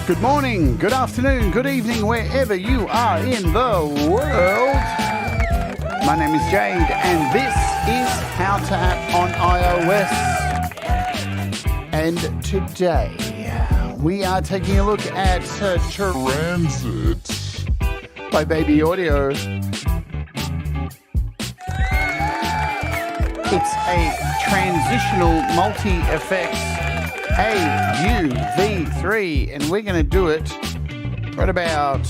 Good morning, good afternoon, good evening, wherever you are in the world. My name is Jade, and this is How to App on iOS. And today, we are taking a look at Transit by Baby Audio. It's a transitional multi-effects AUV3, and we're going to do it right about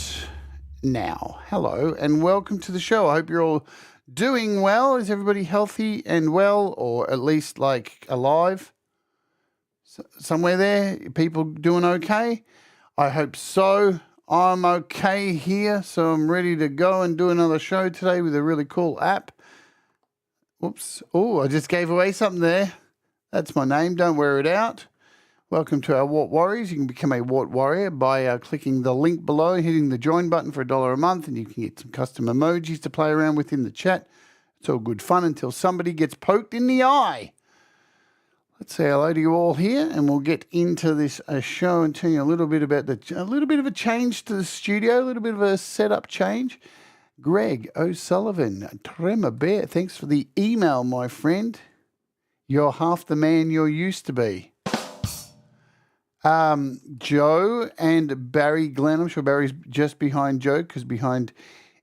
now. Hello and welcome to the show. I hope you're all doing well. Is everybody healthy and well, or at least like alive? Somewhere there? People doing okay? I hope so. I'm okay here, so I'm ready to go and do another show today with a really cool app. Whoops. Oh, I just gave away something there. That's my name. Don't wear it out. Welcome to our Wart Warriors. You can become a Wart Warrior by clicking the link below and hitting the join button for $1 a month, and you can get some custom emojis to play around with in the chat. It's all good fun until somebody gets poked in the eye. Let's say hello to you all here, and we'll get into this show and tell you a little bit about a little bit of a change to the studio, a little bit of a setup change. Greg O'Sullivan, Tremor Bear, thanks for the email, my friend. You're half the man you're used to be. Joe and Barry Glenn. I'm sure Barry's just behind Joe, because behind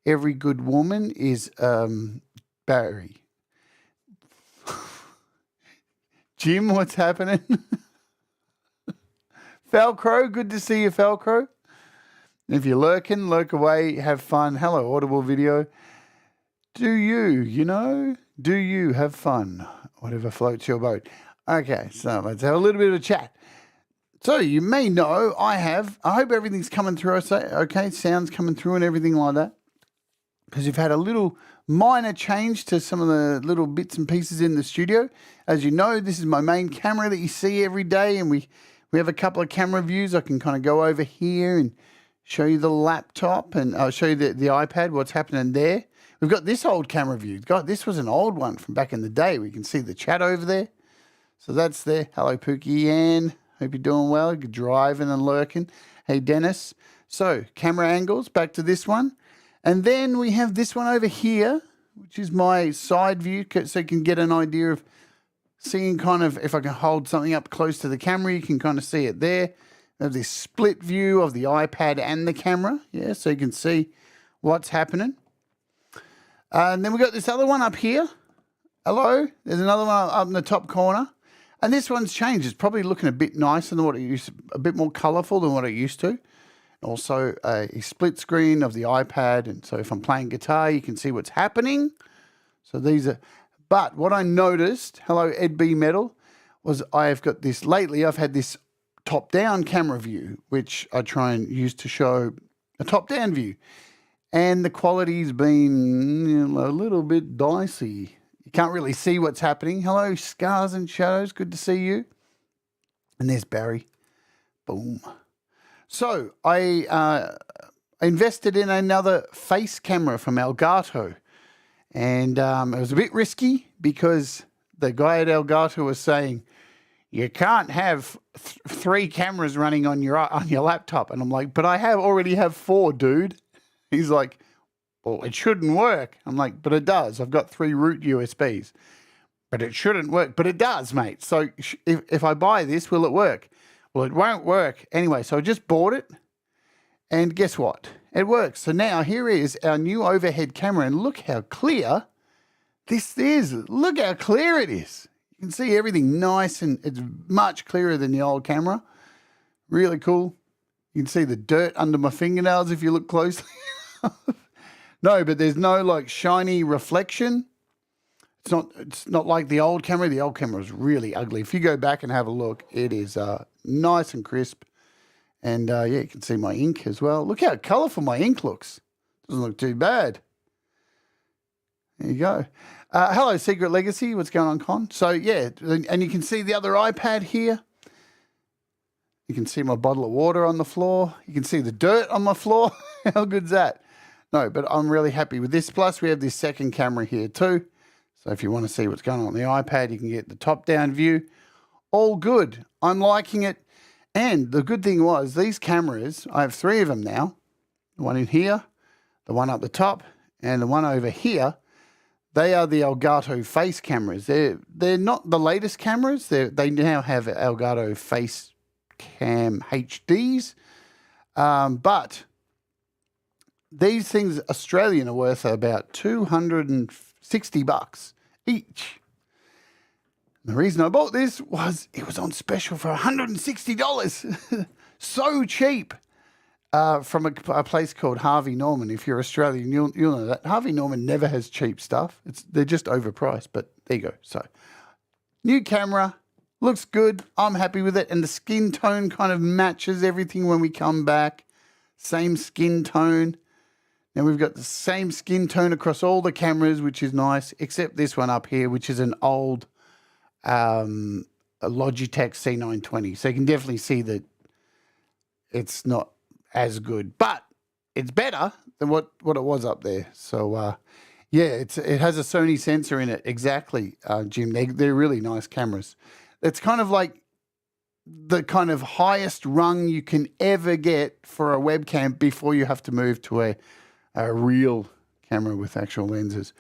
every good woman is Barry. Jim, what's happening? Falcro, good to see you, Falcro. If you're lurking, lurk away, have fun. Hello, Audible Video. Do you have fun? Whatever floats your boat. Okay, so let's have a little bit of a chat. So you may know I hope everything's coming through. Okay, sound's coming through and everything like that. Because you've had a little minor change to some of the little bits and pieces in the studio. As you know, this is my main camera that you see every day, and we have a couple of camera views. I can kind of go over here and show you the laptop, and I'll show you the iPad, what's happening there. We've got this old camera view. God, this was an old one from back in the day. We can see the chat over there. So that's there. Hello, Pookie Ann. Hope you're doing well. You're driving and lurking. Hey, Dennis. So, camera angles, back to this one. And then we have this one over here, which is my side view, so you can get an idea of seeing kind of, if I can hold something up close to the camera, you can kind of see it there. We have this split view of the iPad and the camera, yeah, so you can see what's happening. And then we've got this other one up here. Hello. There's another one up in the top corner. And this one's changed. It's probably looking a bit nicer than what it used to, a bit more colourful than what it used to. Also a split screen of the iPad. And so if I'm playing guitar, you can see what's happening. So these are, but what I noticed, hello Ed B Metal, was I've got this, lately I've had this top-down camera view, which I try and use to show a top-down view. And the quality's been a little bit dicey. You can't really see what's happening. Hello, Scars and Shadows. Good to see you. And there's Barry. Boom. So I invested in another face camera from Elgato. And it was a bit risky because the guy at Elgato was saying, you can't have three cameras running on your laptop. And I'm like, but I already have four, dude. He's like, well, it shouldn't work. I'm like, but it does. I've got 3 root USBs. But it shouldn't work. But it does, mate. So if I buy this, will it work? Well, it won't work. Anyway, so I just bought it. And guess what? It works. So now here is our new overhead camera. And look how clear this is. Look how clear it is. You can see everything nice, and it's much clearer than the old camera. Really cool. You can see the dirt under my fingernails if you look closely. No, but there's no like shiny reflection. It's not like the old camera. The old camera was really ugly. If you go back and have a look, it is nice and crisp. And yeah, you can see my ink as well. Look how colourful my ink looks. Doesn't look too bad. There you go. Hello, Secret Legacy. What's going on, Con? So yeah, and you can see the other iPad here. You can see my bottle of water on the floor. You can see the dirt on my floor. How good's that? No, but I'm really happy with this. Plus, we have this second camera here too. So if you want to see what's going on the iPad, you can get the top-down view. All good. I'm liking it. And the good thing was these cameras, I have 3 of them now. The one in here, the one up the top, and the one over here. They are the Elgato face cameras. They're not the latest cameras. They now have Elgato face cam HDs. But these things, Australian, are worth about $260 each. The reason I bought this was it was on special for $160. So cheap. From a place called Harvey Norman. If you're Australian, you'll know that. Harvey Norman never has cheap stuff. They're just overpriced, but there you go. So, new camera, looks good. I'm happy with it. And the skin tone kind of matches everything when we come back. Same skin tone. Now we've got the same skin tone across all the cameras, which is nice, except this one up here, which is an old a Logitech C920. So you can definitely see that it's not as good, but it's better than what it was up there. So, yeah, it has a Sony sensor in it. Exactly, Jim. They're really nice cameras. It's kind of like the kind of highest rung you can ever get for a webcam before you have to move to a real camera with actual lenses.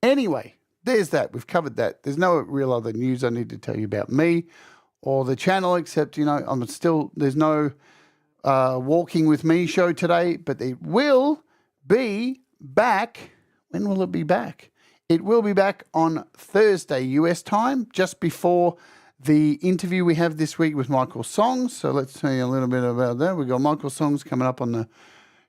Anyway, there's that. We've covered that. There's no real other news I need to tell you about me or the channel, except, there's no Walking With Me show today, but it will be back. When will it be back? It will be back on Thursday, US time, just before the interview we have this week with Michael Songs. So let's tell you a little bit about that. We've got Michael Songs coming up on the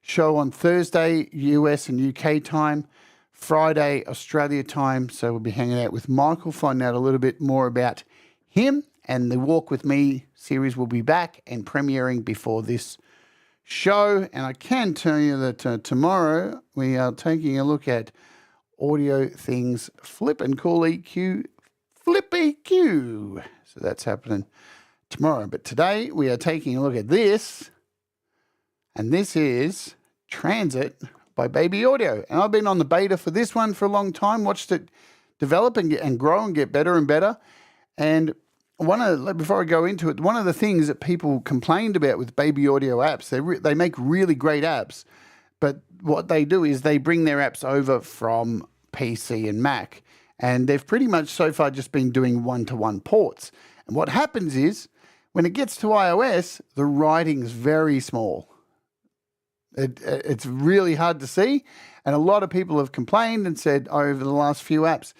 show on Thursday, US and UK time, Friday, Australia time. So we'll be hanging out with Michael, finding out a little bit more about him. And the Walk With Me series will be back and premiering before this show. And I can tell you that tomorrow we are taking a look at Audio Things Flip and Cool EQ Flip EQ. So that's happening tomorrow. But today we are taking a look at this. And this is Transit by Baby Audio. And I've been on the beta for this one for a long time, watched it develop and grow and get better and better. And before I go into it, one of the things that people complained about with Baby Audio apps, they make really great apps, but what they do is they bring their apps over from PC and Mac, and they've pretty much so far just been doing one-to-one ports. And what happens is, when it gets to iOS, the writing's very small. It's really hard to see, and a lot of people have complained and said over the last few apps,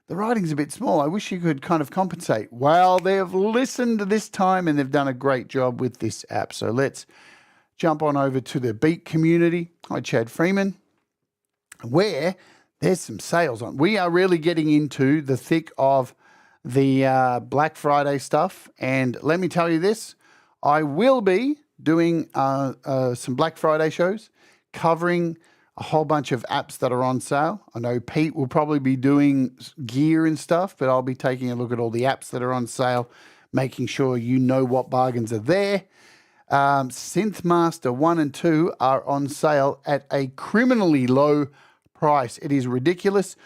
the writing's a bit small. I wish you could kind of compensate. Well, they've listened this time and they've done a great job with this app. So let's jump on over to the Beat community. Hi, Chad Freeman, where there's some sales on. We are really getting into the thick of the Black Friday stuff. And let me tell you this, I will be doing some Black Friday shows covering a whole bunch of apps that are on sale. I know Pete will probably be doing gear and stuff, but I'll be taking a look at all the apps that are on sale, making sure you know what bargains are there. Synthmaster 1 and 2 are on sale at a criminally low price. It is ridiculous.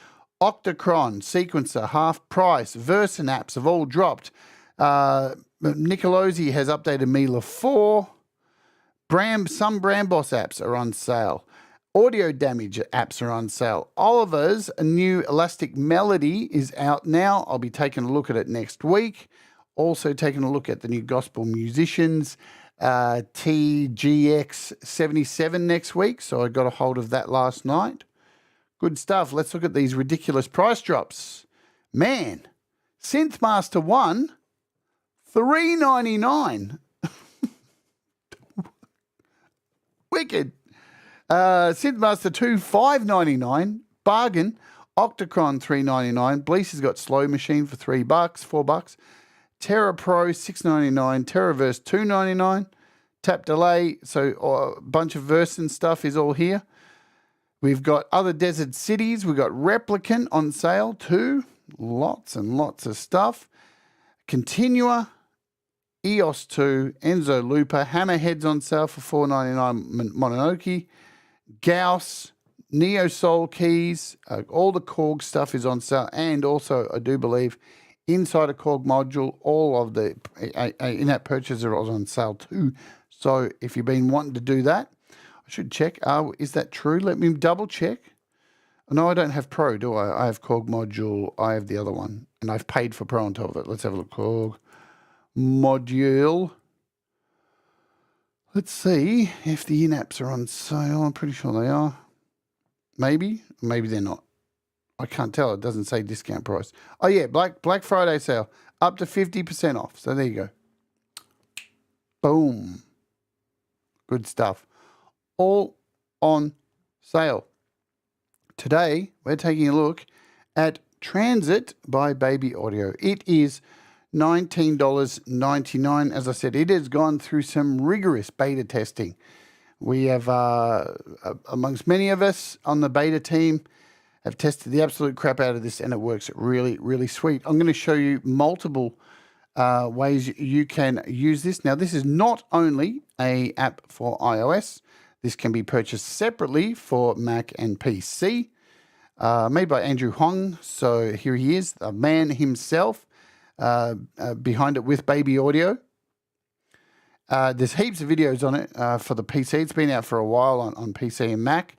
Octocron, Sequencer, half price. Version apps have all dropped. Nicolosi has updated Mila 4. Some Brambos apps are on sale. Audio Damage apps are on sale. Oliver's new Elastic Melody is out now. I'll be taking a look at it next week. Also taking a look at the new Gospel Musicians TGX77 next week. So I got a hold of that last night. Good stuff. Let's look at these ridiculous price drops. Man, Synthmaster 1, $399. Wicked. Synthmaster 2, $599. Bargain. Octocron, $399. Bleach has got Slow Machine for $3, $4. Terra Pro, $699. Terraverse, $299. Tap Delay, so a bunch of verse and stuff is all here. We've got Other Desert Cities. We've got Replicant on sale too. Lots and lots of stuff. Continua, EOS 2, Enzo Looper, Hammerheads on sale for $499. Mononoke, Gauss, Neo Soul keys, all the Korg stuff is on sale, and also I do believe inside a Korg module, all of the in-app purchases are on sale too. So if you've been wanting to do that, I should check. Is that true? Let me double check. No, I don't have Pro, do I? I have Korg module. I have the other one, and I've paid for Pro on top of it. Let's have a look. Korg module. Let's see if the in-apps are on sale. I'm pretty sure they are. Maybe they're not. I can't tell. It doesn't say discount price. Oh yeah, Black Friday sale, up to 50% off. So there you go. Boom. Good stuff. All on sale. Today we're taking a look at Transit by Baby Audio. It is $19.99. As I said, it has gone through some rigorous beta testing. We have, amongst many of us on the beta team, have tested the absolute crap out of this, and it works really, really sweet. I'm going to show you multiple ways you can use this. Now, this is not only an app for iOS. This can be purchased separately for Mac and PC. Made by Andrew Hong. So here he is, the man himself, behind it with Baby Audio. There's heaps of videos on it for the PC. It's been out for a while on PC and Mac.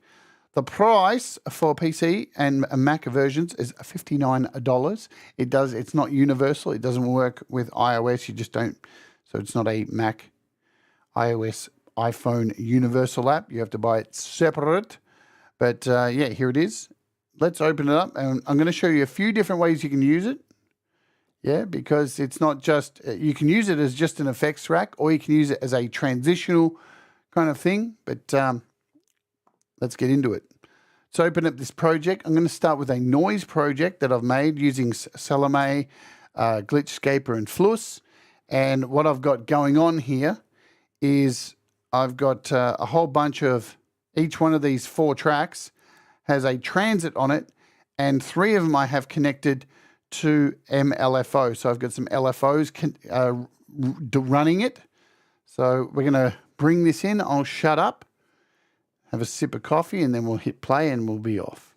The price for PC and Mac versions is $59. It's not universal. It doesn't work with iOS. You just don't. So it's not a Mac, iOS, iPhone universal app. You have to buy it separate. But yeah, here it is. Let's open it up, and I'm going to show you a few different ways you can use it. Yeah, because it's not just, you can use it as just an effects rack, or you can use it as a transitional kind of thing. But let's get into it. Let's open up this project. I'm going to start with a noise project that I've made using Salome, Glitchscaper, and Fluss. And what I've got going on here is I've got a whole bunch of, each one of these 4 tracks has a transit on it, and 3 of them I have connected to MLFO. So I've got some LFOs running it. So we're going to bring this in. I'll shut up, have a sip of coffee, and then we'll hit play and we'll be off.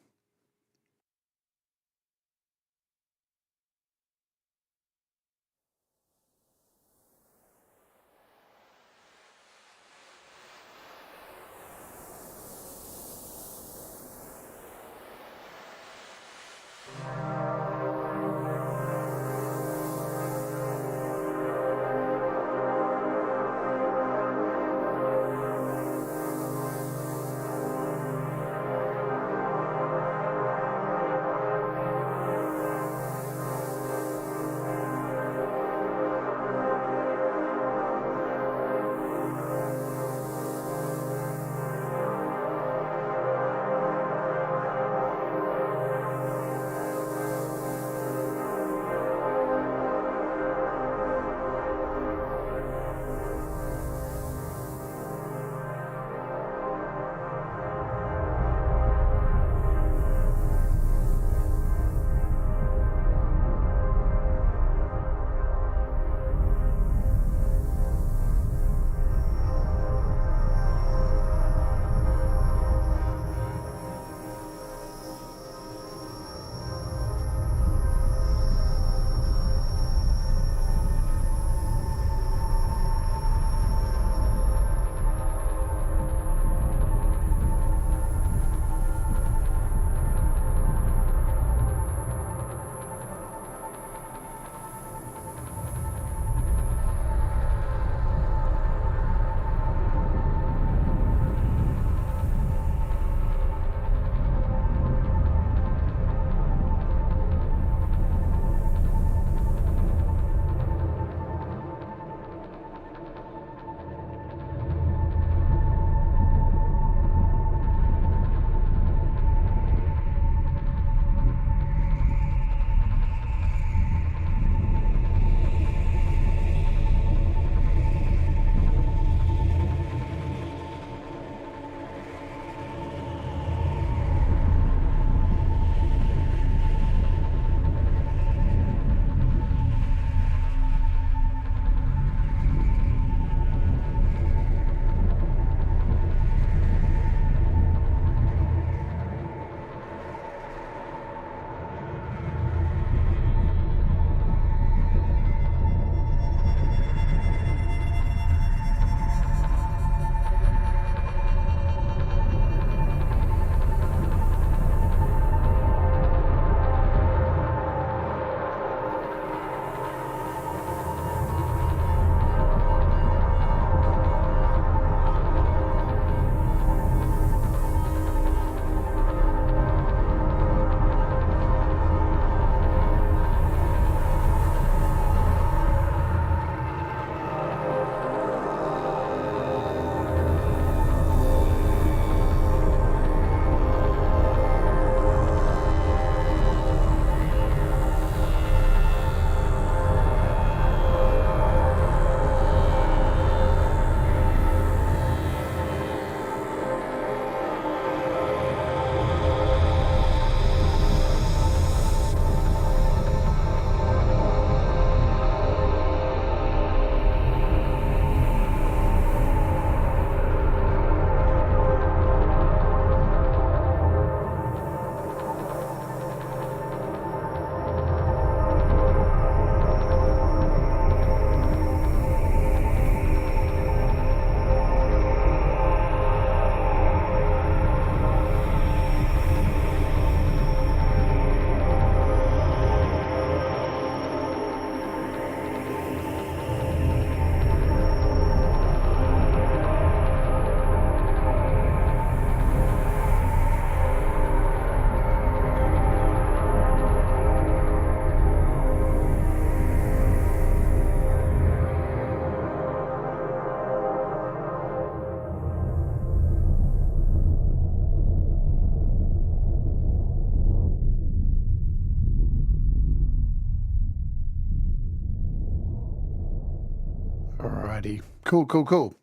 Alrighty, cool.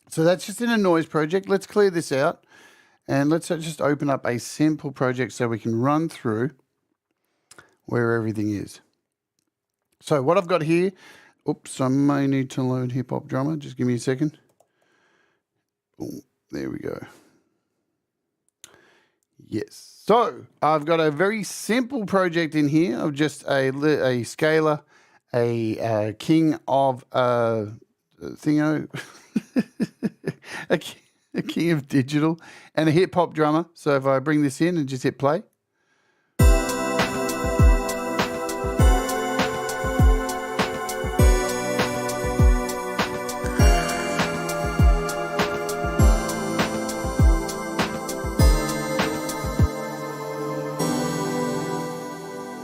So that's just in a noise project. Let's clear this out and let's just open up a simple project so we can run through where everything is. So what I've got here, oops, I may need to load hip hop drummer. Just give me a second. Oh, there we go. Yes. So I've got a very simple project in here of just a scaler, a king of thingo, a king of digital, and a hip hop drummer. So if I bring this in and just hit play.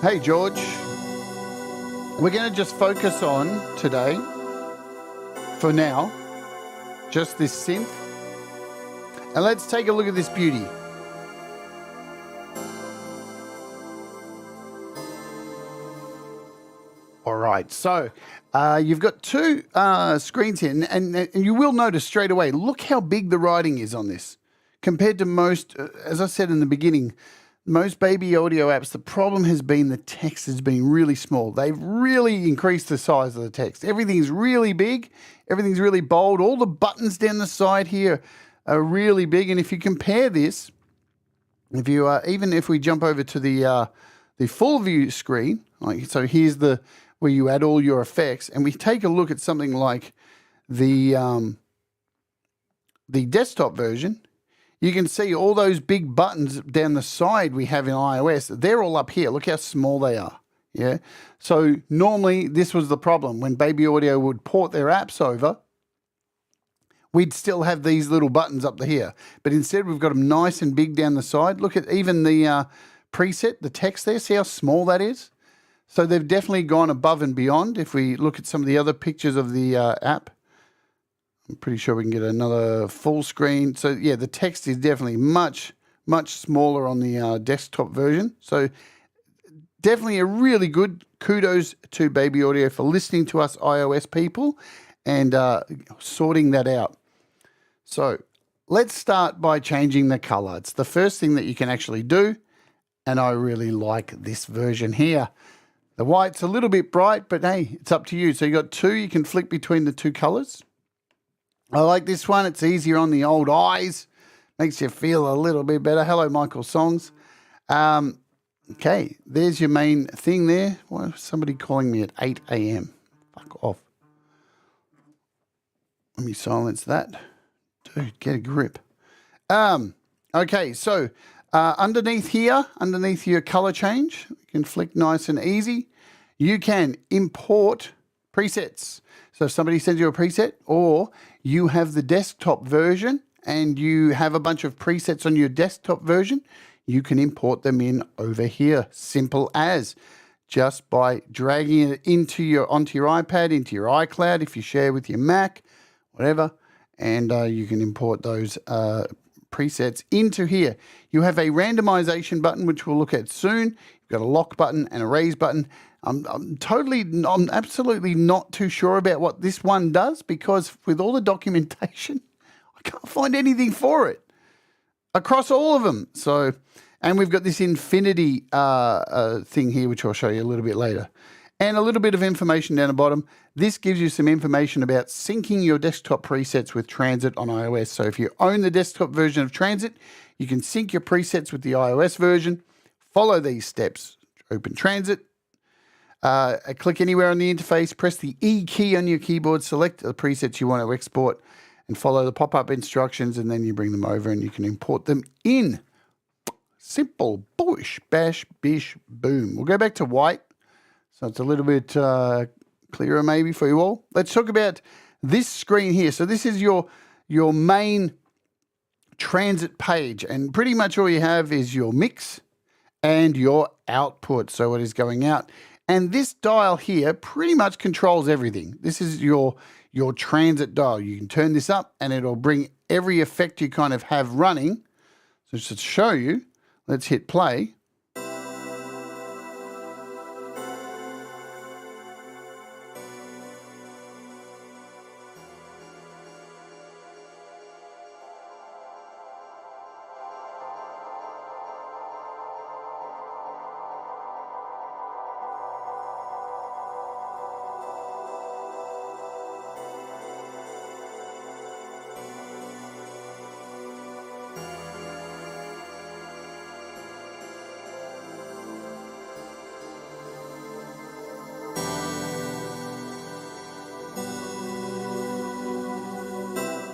Hey, George, we're going to just focus on today, for now, just this synth. And let's take a look at this beauty. All right, so you've got two screens here, and you will notice straight away, look how big the writing is on this. Compared to most, as I said in the beginning, most baby audio apps, the problem has been the text has been really small. They've really increased the size of the text. Everything's really big. Everything's really bold. All the buttons down the side here are really big. And if you compare this, if you even if we jump over to the full view screen, like so, here's the where you add all your effects, and we take a look at something like the desktop version. You can see all those big buttons down the side we have in iOS. They're all up here. Look how small they are. Yeah. So normally this was the problem. When Baby Audio would port their apps over, we'd still have these little buttons up here. But instead we've got them nice and big down the side. Look at even the preset, the text there. See how small that is? So they've definitely gone above and beyond. If we look at some of the other pictures of the app, I'm pretty sure we can get another full screen. So yeah, the text is definitely much smaller on the desktop version. So definitely a really good kudos to Baby Audio for listening to us iOS people and sorting that out. So let's start by changing the color. It's the first thing that you can actually do. And I really like this version here. The white's a little bit bright, but hey, it's up to you. So you got two, you can flick between the two colors. I like this one. It's easier on the old eyes. Makes you feel a little bit better. Hello, Michael Songs. Okay, there's your main thing there. Why is somebody calling me at 8 a.m.? Fuck off. Let me silence that. Dude, get a grip. Okay, so underneath here, underneath your color change, you can flick nice and easy. You can import presets. So if somebody sends you a preset, or you have the desktop version and you have a bunch of presets on your desktop version, you can import them in over here. Simple as just by dragging it onto your iPad, into your iCloud, if you share with your Mac, whatever, and you can import those presets into here. You have a randomization button, which we'll look at soon. You've got a lock button and a raise button. I'm absolutely not too sure about what this one does, because with all the documentation, I can't find anything for it across all of them. So, and we've got this infinity thing here, which I'll show you a little bit later. And a little bit of information down the bottom. This gives you some information about syncing your desktop presets with Transit on iOS. So if you own the desktop version of Transit, you can sync your presets with the iOS version. Follow these steps. Open Transit. Click anywhere on the interface, press the E key on your keyboard, select the presets you want to export, and follow the pop-up instructions, and then you bring them over and you can import them in. Simple. Boosh, bash, bish, boom. We'll go back to white, so it's a little bit clearer maybe for you all. Let's talk about this screen here. So this is your main Transit page, and pretty much all you have is your mix and your output, so what is going out. And this dial here pretty much controls everything. This is your Transit dial. You can turn this up and it'll bring every effect you kind of have running. So just to show you, let's hit play.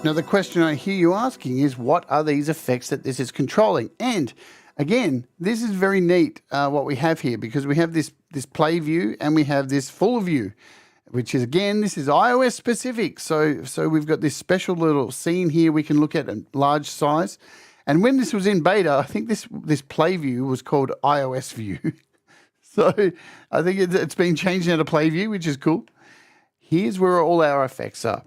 Now, the question I hear you asking is, what are these effects that this is controlling? And again, this is very neat what we have here, because we have this play view and we have this full view, which is, again, this is iOS specific. So we've got this special little scene here we can look at in large size. And when this was in beta, I think this play view was called iOS view. So I think it's been changed now to play view, which is cool. Here's where all our effects are.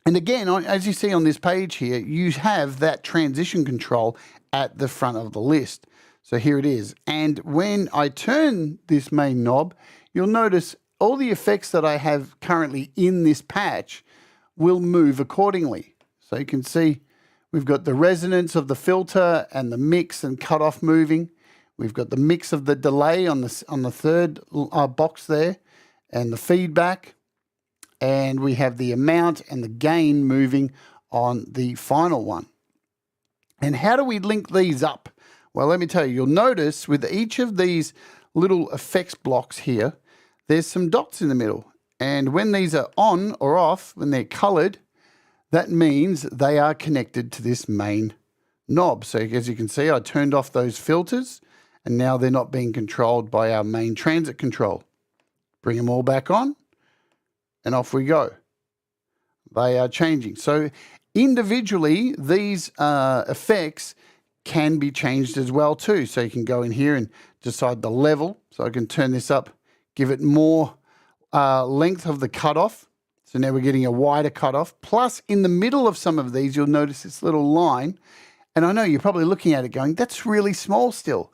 And again, as you see on this page here, you have that transition control at the front of the list. So here it is. And when I turn this main knob, you'll notice all the effects that I have currently in this patch will move accordingly. So you can see we've got the resonance of the filter and the mix and cutoff moving. We've got the mix of the delay on the third box there, and the feedback. And we have the amount and the gain moving on the final one. And how do we link these up? Well, let me tell you, you'll notice with each of these little effects blocks here, there's some dots in the middle. And when these are on or off, when they're colored, that means they are connected to this main knob. So as you can see, I turned off those filters, and now they're not being controlled by our main transit control. Bring them all back on, and off we go. They are changing. So individually, these effects can be changed as well too. So you can go in here and decide the level. So I can turn this up, give it more length of the cutoff. So now we're getting a wider cutoff. Plus, in the middle of some of these, you'll notice this little line. And I know you're probably looking at it going, that's really small still.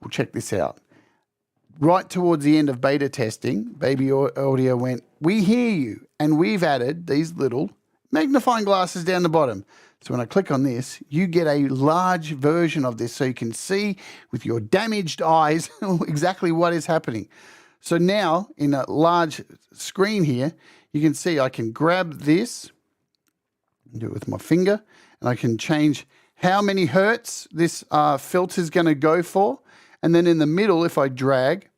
Well, check this out. Right towards the end of beta testing, Baby Audio went, we hear you. And we've added these little magnifying glasses down the bottom. So when I click on this, you get a large version of this so you can see with your damaged eyes exactly what is happening. So now in a large screen here, you can see I can grab this, do it with my finger, and I can change how many hertz this filter is going to go for. And then in the middle, if I drag,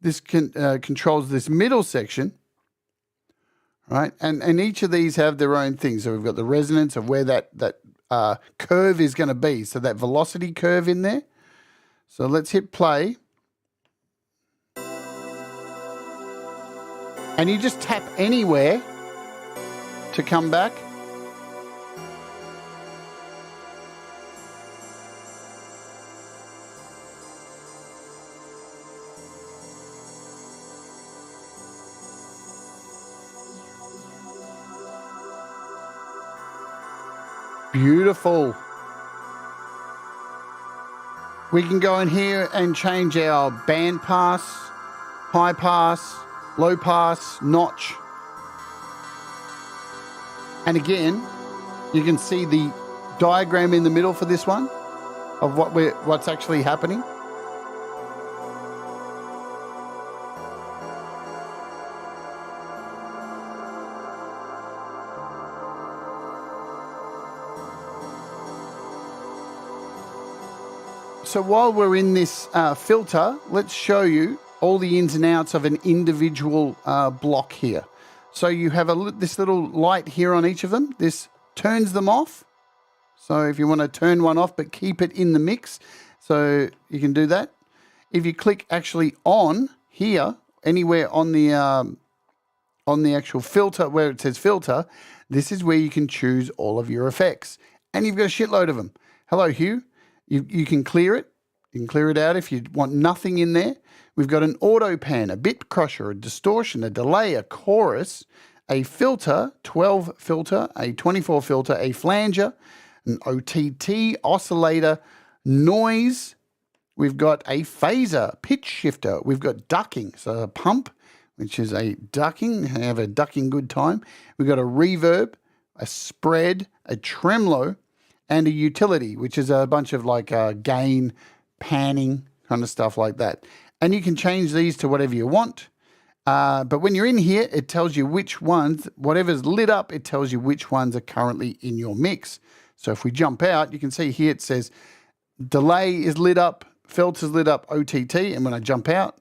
this controls this middle section, right? And each of these have their own things. So we've got the resonance of where that curve is going to be. So that velocity curve in there. So let's hit play. And you just tap anywhere to come back. Beautiful. We can go in here and change our band pass, high pass, low pass, notch. And again, you can see the diagram in the middle for this one of what's actually happening. So while we're in this filter, let's show you all the ins and outs of an individual block here. So you have this little light here on each of them. This turns them off. So if you want to turn one off but keep it in the mix, so you can do that. If you click actually on here, anywhere on the actual filter where it says filter, this is where you can choose all of your effects. And you've got a shitload of them. Hello, Hue. You can clear it. You can clear it out if you want nothing in there. We've got an auto pan, a bit crusher, a distortion, a delay, a chorus, a filter, 12 filter, a 24 filter, a flanger, an OTT, oscillator, noise. We've got a phaser, pitch shifter. We've got ducking, so a pump, which is a ducking, have a ducking good time. We've got a reverb, a spread, a tremolo, and a utility, which is a bunch of like gain, panning, kind of stuff like that. And you can change these to whatever you want. But when you're in here, it tells you which ones, whatever's lit up, it tells you which ones are currently in your mix. So if we jump out, you can see here it says delay is lit up, filter's lit up, OTT. And when I jump out,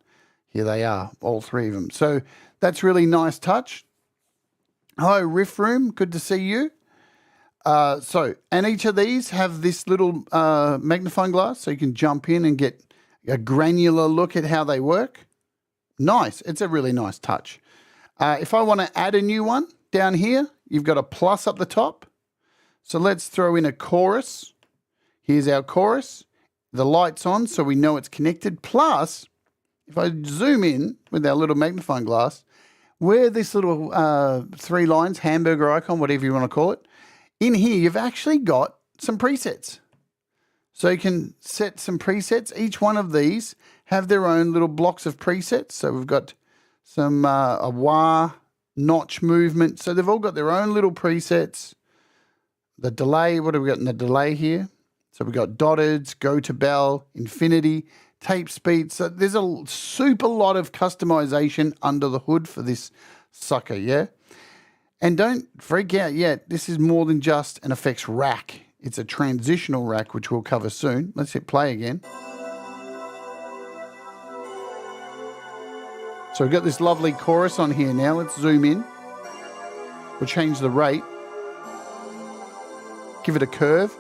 here they are, all three of them. So that's really nice touch. Hello, Riff Room. Good to see you. And each of these have this little magnifying glass, so you can jump in and get a granular look at how they work. Nice. It's a really nice touch. If I want to add a new one down here, you've got a plus up the top. So let's throw in a chorus. Here's our chorus. The light's on, so we know it's connected. Plus, if I zoom in with our little magnifying glass, where this little 3 lines, hamburger icon, whatever you want to call it, in here you've actually got some presets. So you can set some presets. Each one of these have their own little blocks of presets. So we've got some a wah, notch movement. So they've all got their own little presets. The delay, what have we got in the delay here? So we've got dotted, go to bell, infinity, tape speed. So there's a super lot of customization under the hood for this sucker, yeah? And don't freak out yet. This is more than just an effects rack. It's a transitional rack, which we'll cover soon. Let's hit play again. So we've got this lovely chorus on here now. Let's zoom in. We'll change the rate. Give it a curve.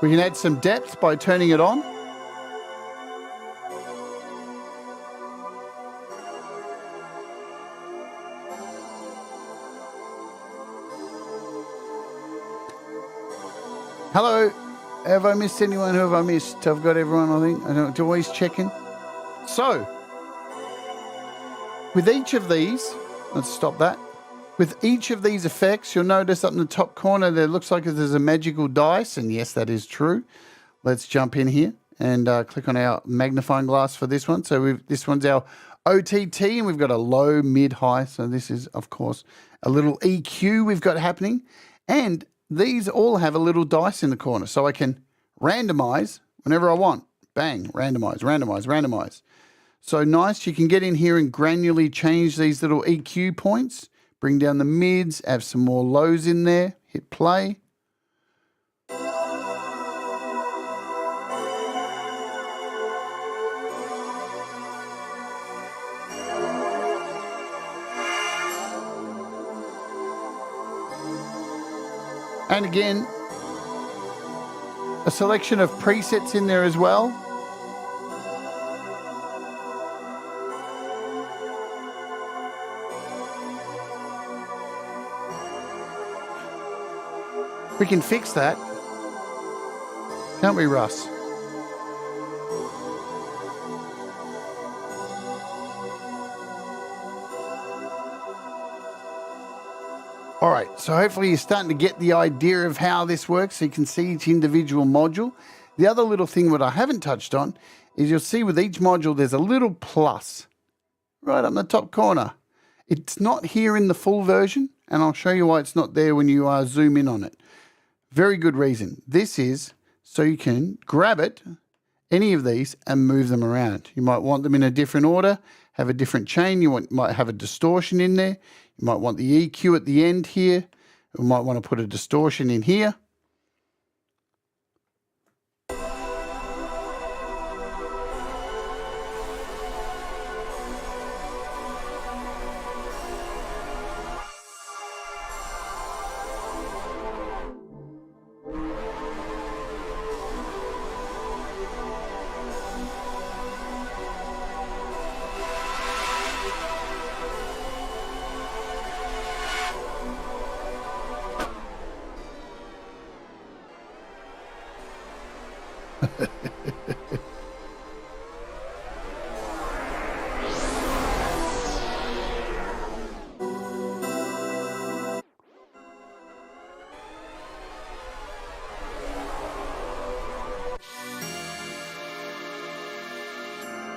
We can add some depth by turning it on. Hello, have I missed anyone? Who have I missed? I've got everyone, I think. I don't always checking. So, with each of these, let's stop that. With each of these effects, you'll notice up in the top corner there looks like there's a magical dice, and yes, that is true. Let's jump in here and click on our magnifying glass for this one. So this one's our OTT, and we've got a low, mid, high. So this is, of course, a little EQ we've got happening. And these all have a little dice in the corner, so I can randomize whenever I want. Bang, randomize, randomize, randomize. So nice, you can get in here and granularly change these little EQ points, bring down the mids, have some more lows in there, hit play. And again, a selection of presets in there as well. We can fix that, can't we, Russ? All right, so hopefully you're starting to get the idea of how this works so you can see each individual module. The other little thing that I haven't touched on is you'll see with each module there's a little plus right up in the top corner. It's not here in the full version, and I'll show you why it's not there when you zoom in on it. Very good reason. This is so you can grab it, any of these, and move them around. You might want them in a different order, have a different chain. You might have a distortion in there. You might want the EQ at the end here. You might want to put a distortion in here.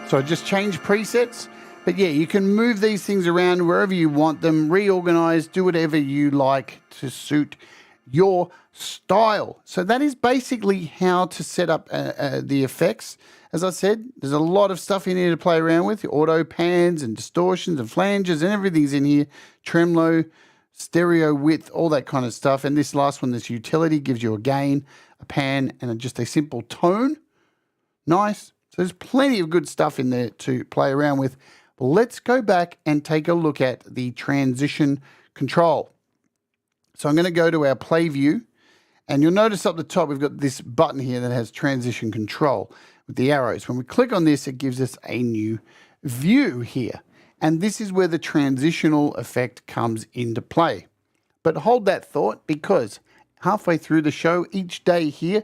So I just change presets, but yeah, you can move these things around wherever you want them, reorganize, do whatever you like to suit your style. So that is basically how to set up the effects. As I said, there's a lot of stuff in here to play around with, auto pans and distortions and flanges and everything's in here, tremolo, stereo width, all that kind of stuff. And this last one, this utility, gives you a gain, a pan, and just a simple tone. Nice. So there's plenty of good stuff in there to play around with. Let's go back and take a look at the transition control. So I'm going to go to our play view, and you'll notice up the top we've got this button here that has transition control with the arrows. When we click on this, it gives us a new view here. And this is where the transitional effect comes into play. But hold that thought, because halfway through the show each day here,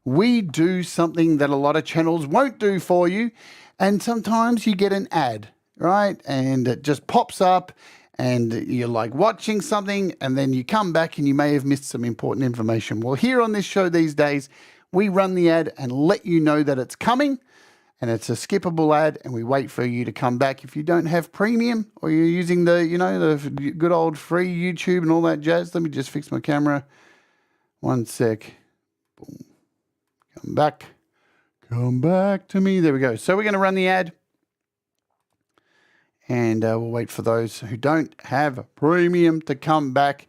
we do something that a lot of channels won't do for you. And sometimes you get an ad, right? And it just pops up and you're like watching something, and then you come back and you may have missed some important information. Well, here on this show these days, we run the ad and let you know that it's coming, and it's a skippable ad, and we wait for you to come back. If you don't have premium, or you're using the, the good old free YouTube and all that jazz, let me just fix my camera. One sec. Boom. Come back to me. There we go. So we're going to run the ad. And we'll wait for those who don't have premium to come back.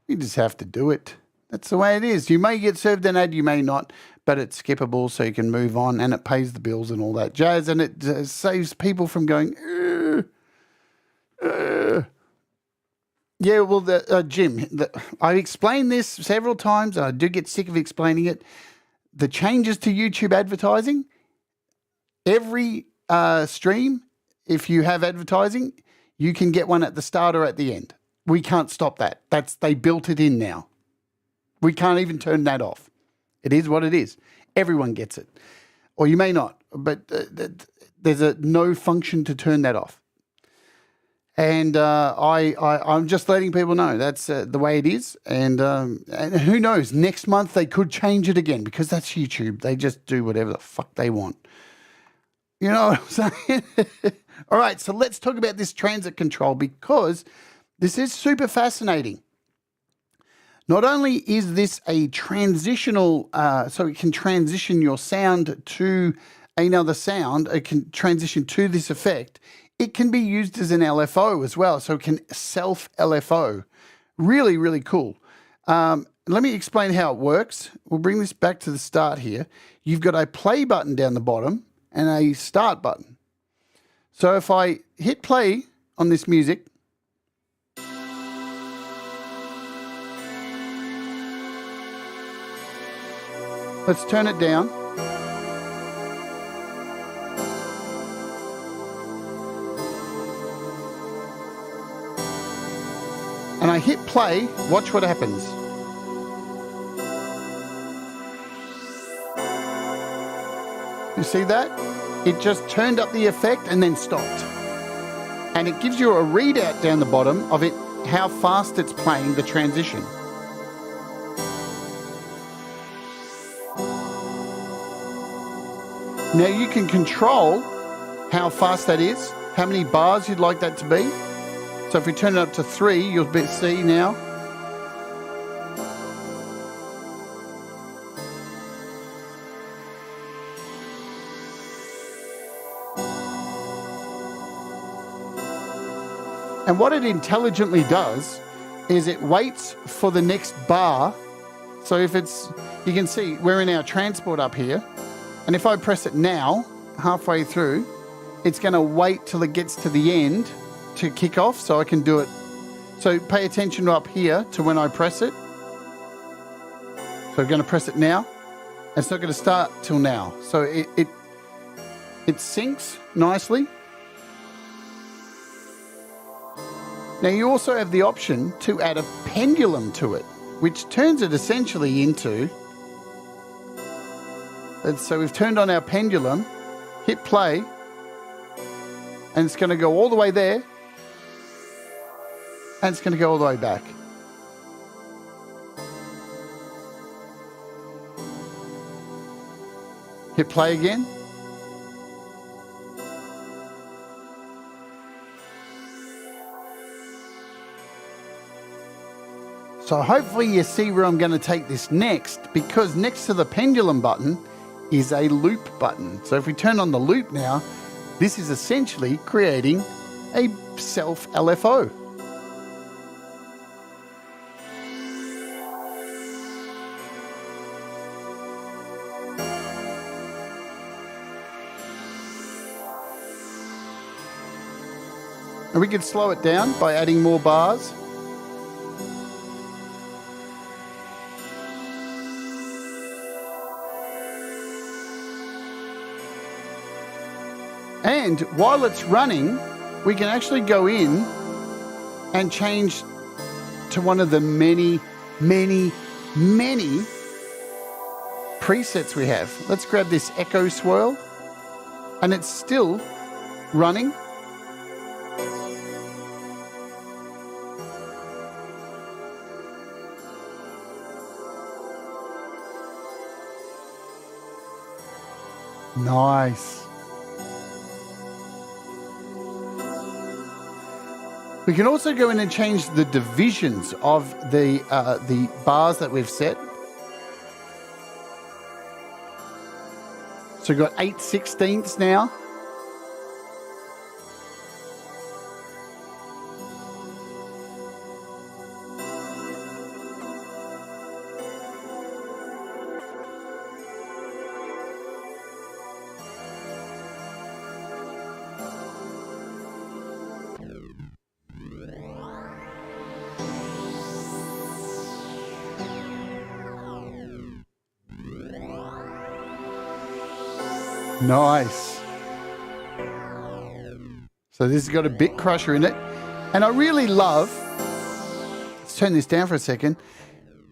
You just have to do it. That's the way it is. You may get served an ad, you may not, but it's skippable so you can move on, and it pays the bills and all that jazz, and it saves people from going, Yeah, well, Jim, I've explained this several times, and I do get sick of explaining it. The changes to YouTube advertising, every stream, if you have advertising, you can get one at the start or at the end. We can't stop that. They built it in now. We can't even turn that off. It is what it is. Everyone gets it. Or you may not, but there's no function to turn that off. And I'm just letting people know that's the way it is. And who knows, next month they could change it again, because that's YouTube. They just do whatever the fuck they want. You know what I'm saying? All right, so let's talk about this transit control, because this is super fascinating. Not only is this a transitional, so it can transition your sound to another sound, it can transition to this effect, it can be used as an LFO as well, so it can self-LFO. Really, really cool. Let me explain how it works. We'll bring this back to the start here. You've got a play button down the bottom and a start button. So if I hit play on this music, let's turn it down. And I hit play, watch what happens. You see that? It just turned up the effect and then stopped. And it gives you a readout down the bottom of it, how fast it's playing the transition. Now you can control how fast that is, how many bars you'd like that to be. So if we turn it up to 3, you'll see now. And what it intelligently does is it waits for the next bar. So if it's, you can see we're in our transport up here. And if I press it now, halfway through, it's going to wait till it gets to the end to kick off so I can do it. So pay attention up here to when I press it. So I'm going to press it now. And it's not going to start till now. So it syncs nicely. Now you also have the option to add a pendulum to it, which turns it essentially into, so we've turned on our pendulum, hit play, and it's going to go all the way there, and it's going to go all the way back. Hit play again. So hopefully you see where I'm going to take this next, because next to the pendulum button is a loop button. So if we turn on the loop now, this is essentially creating a self-LFO. And we can slow it down by adding more bars. And while it's running, we can actually go in and change to one of the many presets we have. Let's grab this echo swirl, and it's still running. Nice. We can also go in and change the divisions of the bars that we've set. So we've got 8/16 now. Nice. So this has got a bit crusher in it. And I really love, let's turn this down for a second.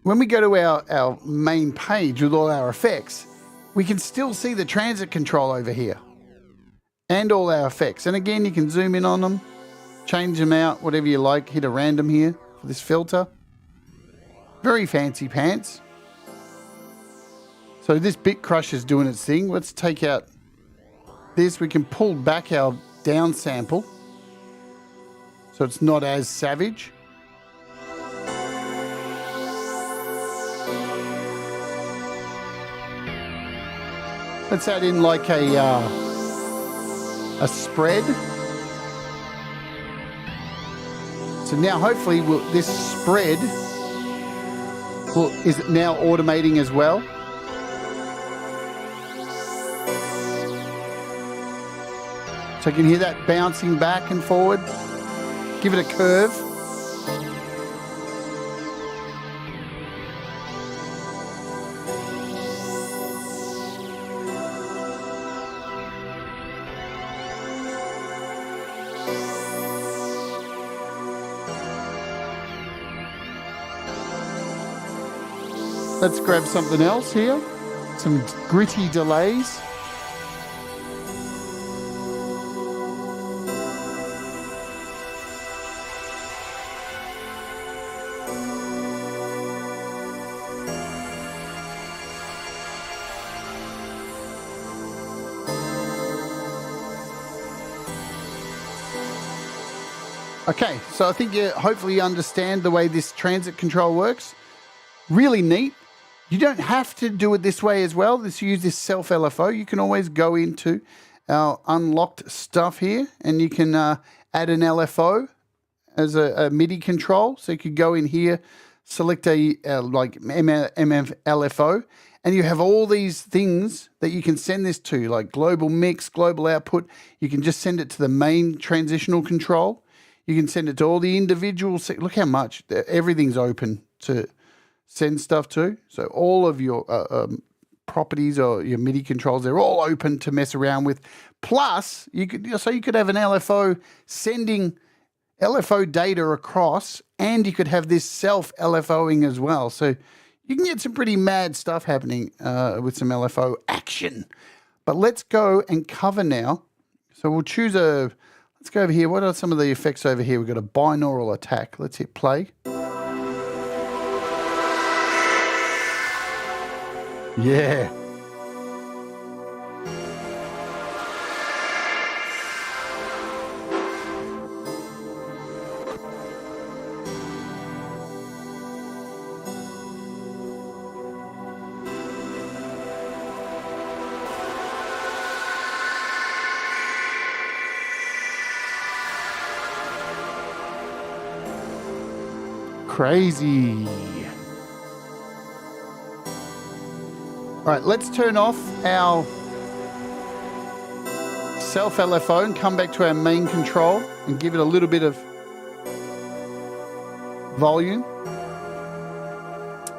When we go to our main page with all our effects, we can still see the transit control over here and all our effects. And again, you can zoom in on them, change them out, whatever you like. Hit a random here for this filter. Very fancy pants. So this bit crusher is doing its thing. Let's take out this. We can pull back our down sample so it's not as savage. Let's add in like a spread. So now hopefully this spread is now automating as well. So you can hear that bouncing back and forward. Give it a curve. Let's grab something else here. Some gritty delays. Okay, so I think you hopefully understand the way this transit control works. Really neat. You don't have to do it this way as well. Use this self LFO. You can always go into our unlocked stuff here and you can add an LFO as a MIDI control. So you could go in here, select a like LFO, and you have all these things that you can send this to, like global mix, global output. You can just send it to the main transitional control. You can send it to all the individual. Look how much everything's open to send stuff to. So all of your properties or your MIDI controls, they're all open to mess around with. Plus, you could have an LFO sending LFO data across, and you could have this self LFOing as well. So you can get some pretty mad stuff happening with some LFO action. But let's go and cover now. So we'll choose let's go over here. What are some of the effects over here? We've got a binaural attack. Let's hit play. Yeah. Crazy. All right, let's turn off our self LFO and come back to our main control and give it a little bit of volume.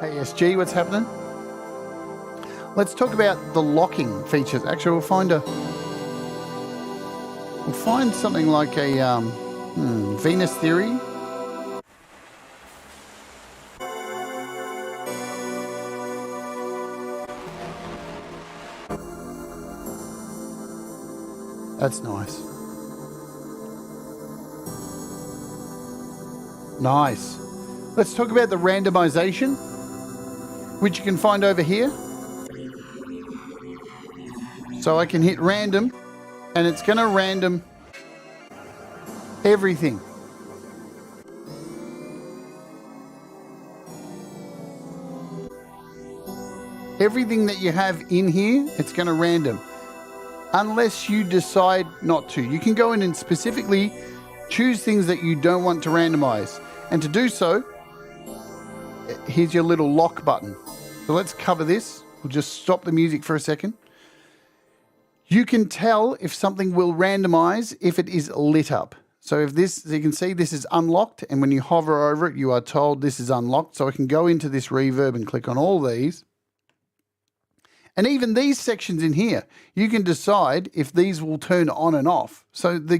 Hey SG, what's happening? Let's talk about the locking features. Actually, we'll find something like a Venus Theory. That's nice. Nice. Let's talk about the randomization, which you can find over here. So I can hit random, and it's going to random everything. Everything that you have in here, it's going to random. Unless you decide not to. You can go in and specifically choose things that you don't want to randomize. And to do so, here's your little lock button. So let's cover this. We'll just stop the music for a second. You can tell if something will randomize if it is lit up. So if this, as you can see, this is unlocked, and when you hover over it, you are told this is unlocked. So I can go into this reverb and click on all these. And even these sections in here, you can decide if these will turn on and off. So the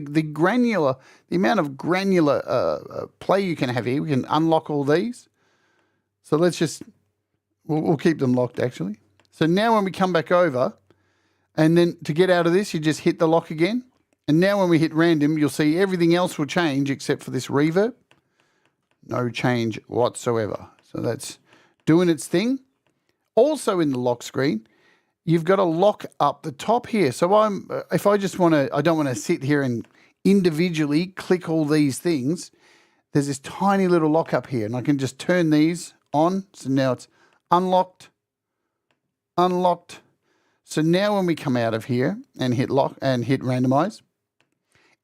amount of granular play you can have here, we can unlock all these. So let's just, we'll keep them locked actually. So now when we come back over, and then to get out of this, you just hit the lock again. And now when we hit random, you'll see everything else will change except for this reverb. No change whatsoever. So that's doing its thing. Also in the lock screen, you've got to lock up the top here. So if I just want to, I don't want to sit here and individually click all these things. There's this tiny little lock up here, and I can just turn these on. So now it's unlocked, unlocked. So now when we come out of here and hit lock and hit randomize,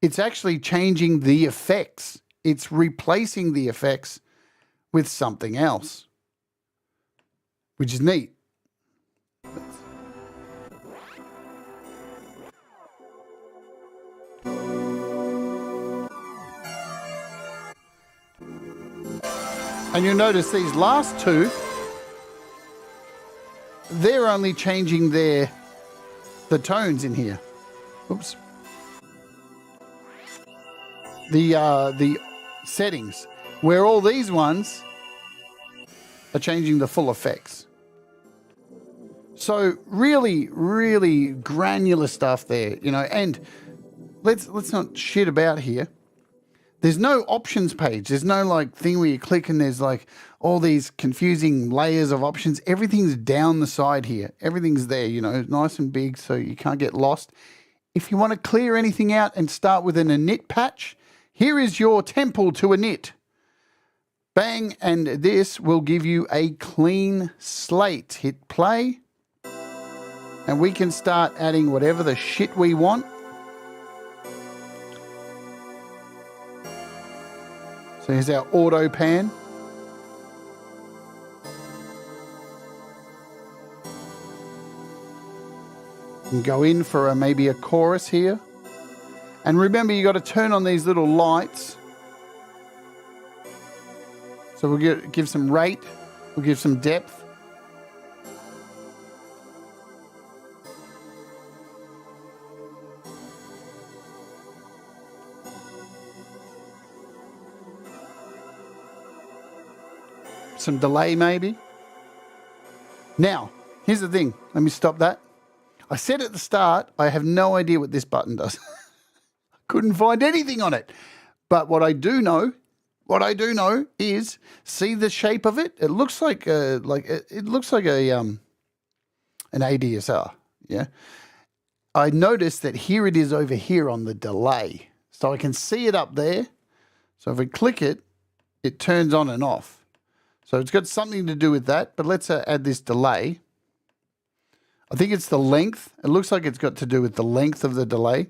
it's actually changing the effects. It's replacing the effects with something else, which is neat. And you'll notice these last two, they're only changing the tones in here. Oops. The settings, where all these ones are changing the full effects. So really, really granular stuff there, you know. And let's not shit about here. There's no options page. There's no like thing where you click and there's like all these confusing layers of options. Everything's down the side here. Everything's there, you know, nice and big so you can't get lost. If you want to clear anything out and start with an init patch, here is your temple to init. Bang, and this will give you a clean slate. Hit play, and we can start adding whatever the shit we want. So here's our auto pan. And go in for maybe a chorus here. And remember, you got to turn on these little lights. So we'll give some rate. We'll give some depth. Some delay maybe. Now, here's the thing. Let me stop that. I said at the start, I have no idea what this button does. I couldn't find anything on it. But what I do know is, see the shape of it? It looks like an ADSR. Yeah. I noticed that here it is over here on the delay. So I can see it up there. So if I click it, it turns on and off. So it's got something to do with that, but let's add this delay. I think it's the length. It looks like it's got to do with the length of the delay.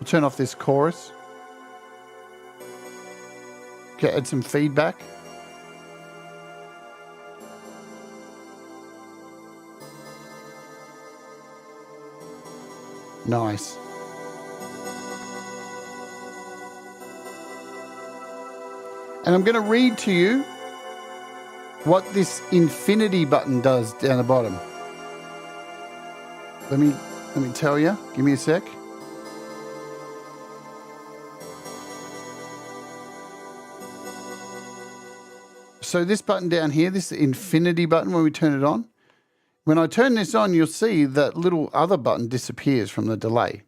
We'll turn off this chorus. Okay, add some feedback. Nice. And I'm going to read to you what this infinity button does down the bottom. Let me tell you. Give me a sec. So this button down here, this infinity button, when we turn it on, when I turn this on, you'll see that little other button disappears from the delay.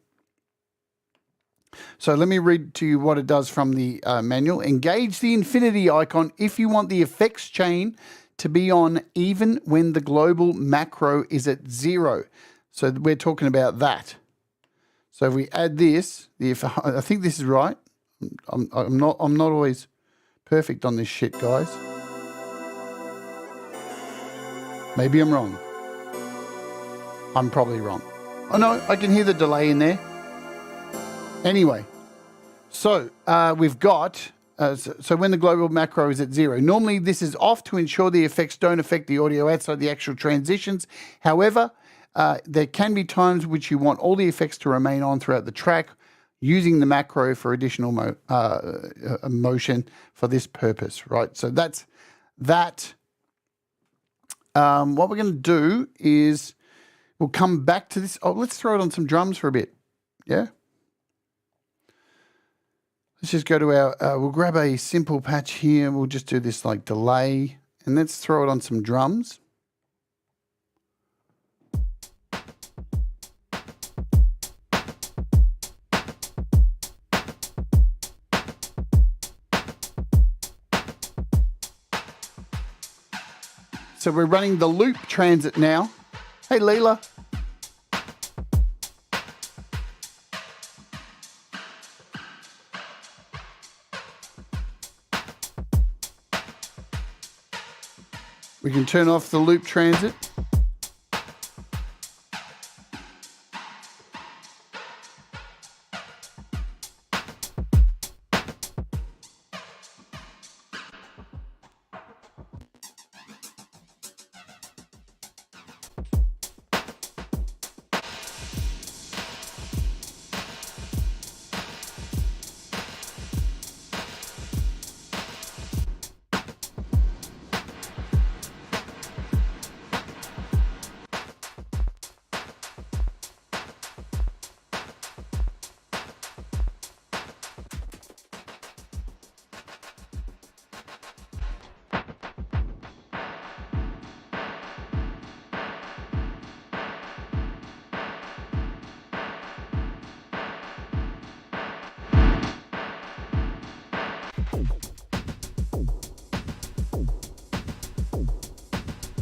So let me read to you what it does from the manual. Engage the infinity icon if you want the effects chain to be on even when the global macro is at 0. So we're talking about that. So if we add this, I think this is right. I'm not always perfect on this shit, guys. Maybe I'm wrong. I'm probably wrong. Oh no, I can hear the delay in there. Anyway, so we've got, so when the global macro is at 0, normally this is off to ensure the effects don't affect the audio outside the actual transitions. However, there can be times which you want all the effects to remain on throughout the track using the macro for additional motion for this purpose, right? So that's that. What we're going to do is we'll come back to this. Oh, let's throw it on some drums for a bit. Yeah. Let's just go to our, we'll grab a simple patch here. We'll just do this like delay and let's throw it on some drums. So we're running the loop transit now. Hey, Leela. We can turn off the loop transit.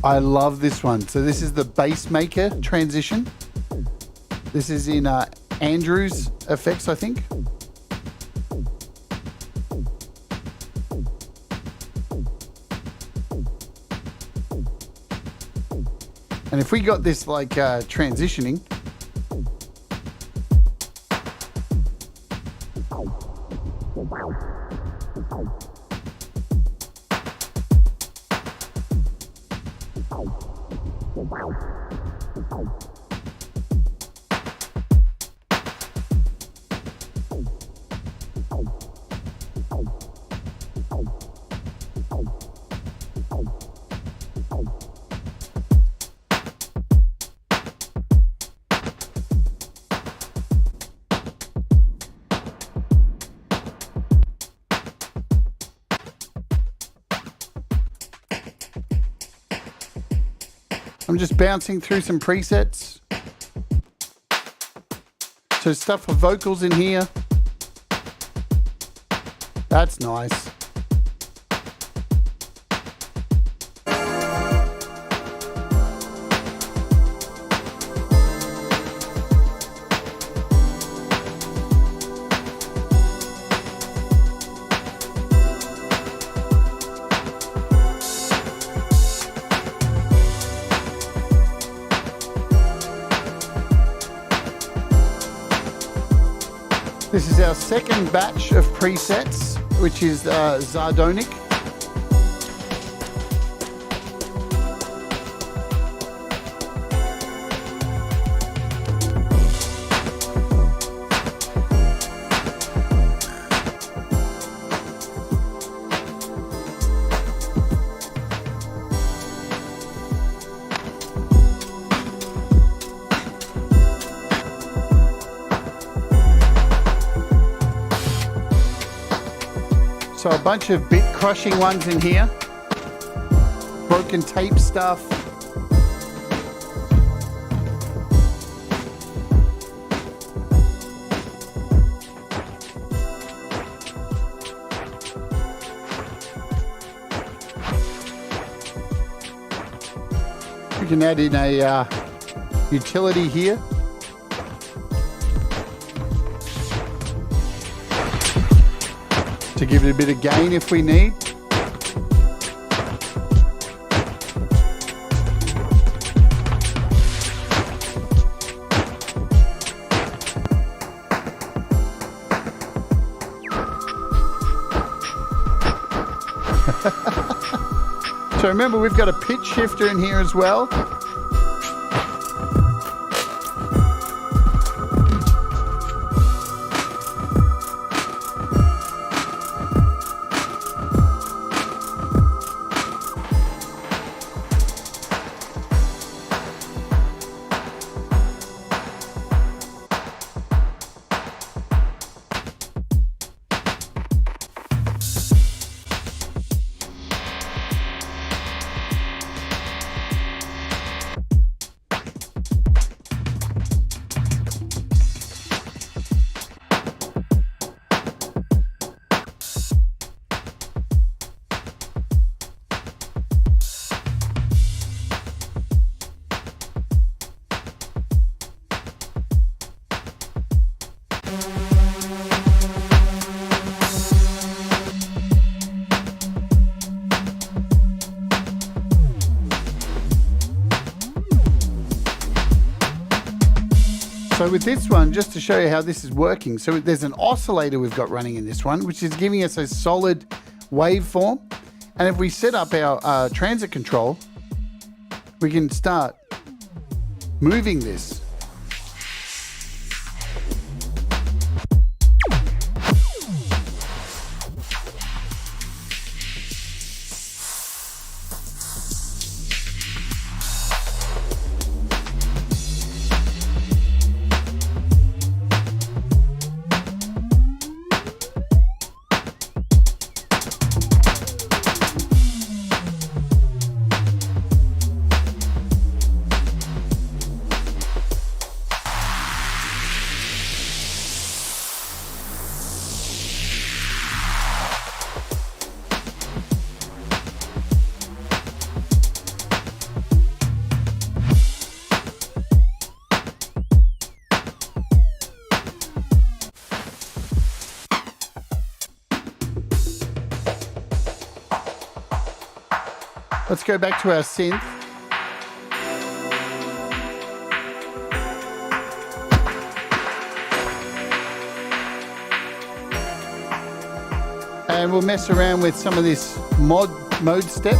I love this one. So this is the bass maker transition. This is in Andrew's effects, I think. And if we got this like transitioning, I'm just bouncing through some presets. So stuff for vocals in here. That's nice. This is our second batch of presets, which is Sardonic. So a bunch of bit crushing ones in here. Broken tape stuff. We can add in a utility here. To give it a bit of gain if we need. So remember, we've got a pitch shifter in here as well. So with this one, just to show you how this is working, so there's an oscillator we've got running in this one, which is giving us a solid waveform. And if we set up our transit control, we can start moving this. Let's go back to our synth. And we'll mess around with some of this mode step.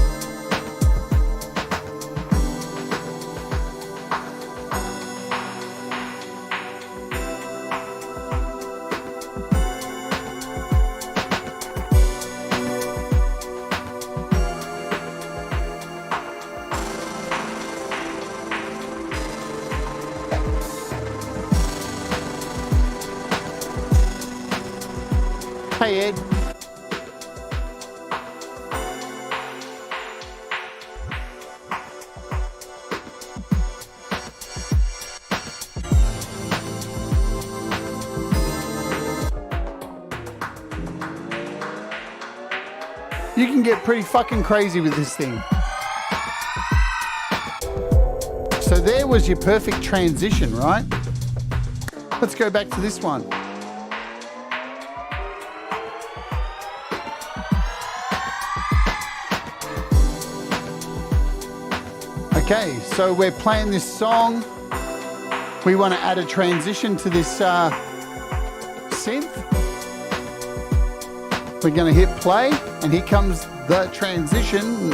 Hey, Ed. You can get pretty fucking crazy with this thing. So there was your perfect transition, right? Let's go back to this one. Okay, so we're playing this song. We want to add a transition to this synth. We're going to hit play, and here comes the transition.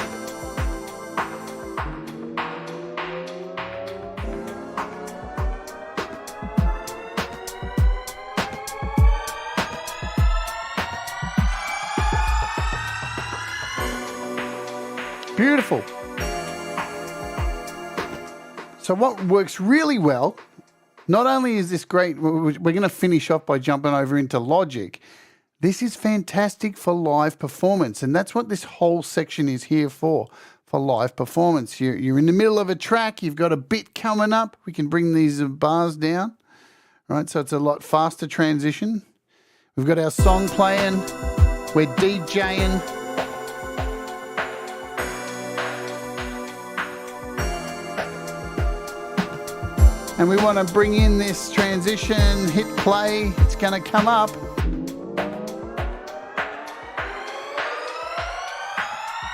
Beautiful. So what works really well, not only is this great, we're going to finish off by jumping over into Logic. This is fantastic for live performance, and that's what this whole section is here for live performance. You're in the middle of a track, you've got a bit coming up, we can bring these bars down, right? So it's a lot faster transition. We've got our song playing, we're DJing. And we want to bring in this transition, hit play, it's going to come up.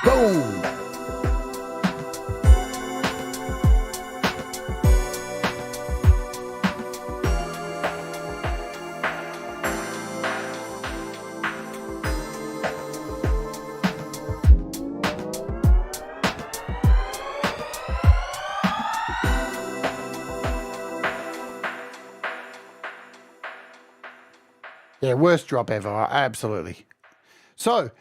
Boom! Yeah, worst drop ever, absolutely. So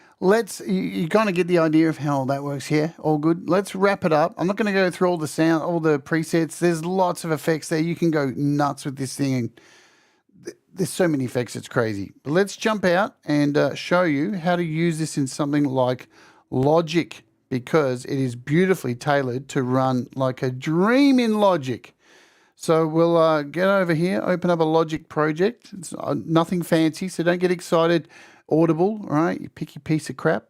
you kind of get the idea of how that works here. All good. Let's wrap it up. I'm not going to go through all the sound, all the presets. There's lots of effects there. You can go nuts with this thing. And there's so many effects, it's crazy. But let's jump out and show you how to use this in something like Logic, because it is beautifully tailored to run like a dream in Logic. So we'll get over here, open up a Logic project. It's nothing fancy, so don't get excited. Audible, right? You pick your piece of crap.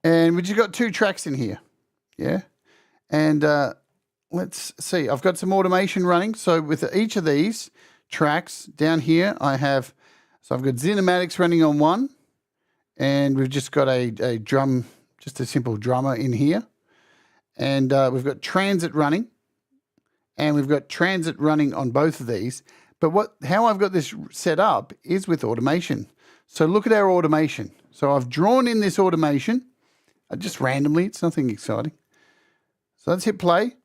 And we just got 2 tracks in here. Yeah. And let's see. I've got some automation running. So with each of these tracks down here, I've got Zinematics running on one. And we've just got a drum, just a simple drummer in here. And we've got Transit running. And we've got Transit running on both of these. But how I've got this set up is with automation. So look at our automation. So I've drawn in this automation, just randomly. It's nothing exciting. So let's hit play.